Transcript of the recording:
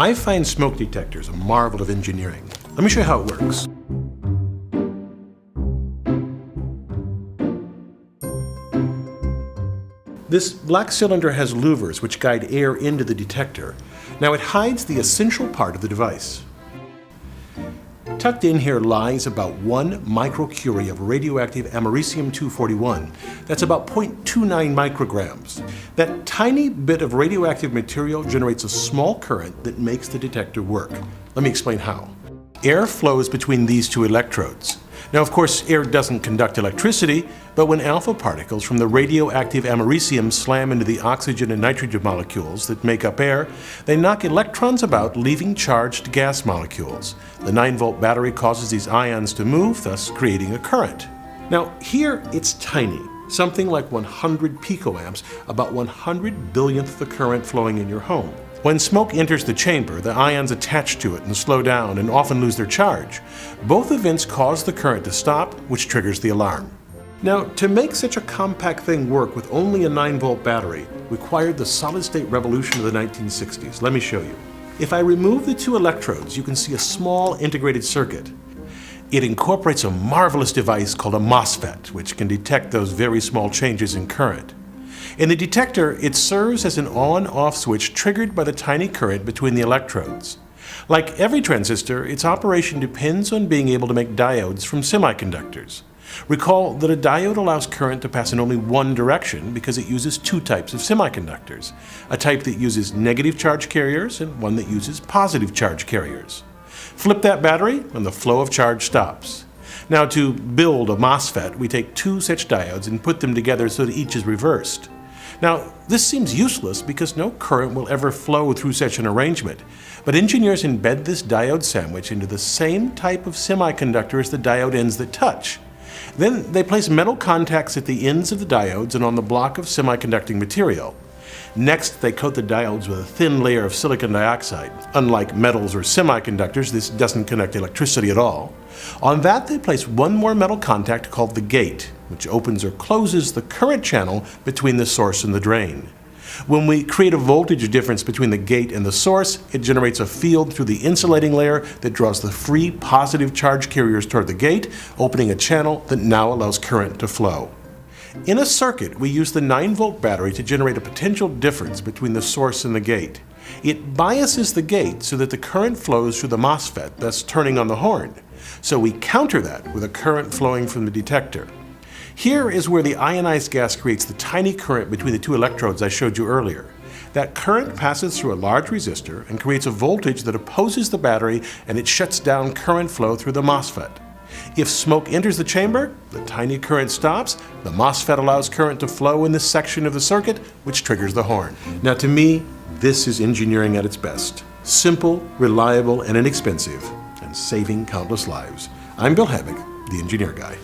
I find smoke detectors a marvel of engineering. Let me show you how it works. This black cylinder has louvers which guide air into the detector. Now it hides the essential part of the device. Tucked in here lies about 1 microcurie of radioactive americium-241. That's about 0.29 micrograms. That tiny bit of radioactive material generates a small current that makes the detector work. Let me explain how. Air flows between these two electrodes. Now, of course, air doesn't conduct electricity, but when alpha particles from the radioactive americium slam into the oxygen and nitrogen molecules that make up air, they knock electrons about, leaving charged gas molecules. The 9-volt battery causes these ions to move, thus creating a current. Now, here it's tiny, something like 100 picoamps, about 100 billionth the current flowing in your home. When smoke enters the chamber, the ions attach to it and slow down and often lose their charge. Both events cause the current to stop, which triggers the alarm. Now, to make such a compact thing work with only a 9-volt battery required the solid-state revolution of the 1960s. Let me show you. If I remove the two electrodes, you can see a small integrated circuit. It incorporates a marvelous device called a MOSFET, which can detect those very small changes in current. In the detector, it serves as an on-off switch triggered by the tiny current between the electrodes. Like every transistor, its operation depends on being able to make diodes from semiconductors. Recall that a diode allows current to pass in only one direction because it uses two types of semiconductors, a type that uses negative charge carriers and one that uses positive charge carriers. Flip that battery and the flow of charge stops. Now, to build a MOSFET, we take two such diodes and put them together so that each is reversed. Now, this seems useless because no current will ever flow through such an arrangement, but engineers embed this diode sandwich into the same type of semiconductor as the diode ends that touch. Then they place metal contacts at the ends of the diodes and on the block of semiconducting material. Next, they coat the diodes with a thin layer of silicon dioxide. Unlike metals or semiconductors, this doesn't conduct electricity at all. On that, they place one more metal contact called the gate, which opens or closes the current channel between the source and the drain. When we create a voltage difference between the gate and the source, it generates a field through the insulating layer that draws the free positive charge carriers toward the gate, opening a channel that now allows current to flow. In a circuit, we use the 9-volt battery to generate a potential difference between the source and the gate. It biases the gate so that the current flows through the MOSFET, thus turning on the horn. So we counter that with a current flowing from the detector. Here is where the ionized gas creates the tiny current between the two electrodes I showed you earlier. That current passes through a large resistor and creates a voltage that opposes the battery, and it shuts down current flow through the MOSFET. If smoke enters the chamber, the tiny current stops, the MOSFET allows current to flow in this section of the circuit, which triggers the horn. Now, to me, this is engineering at its best. Simple, reliable, and inexpensive, and saving countless lives. I'm Bill Hammack, the Engineer Guy.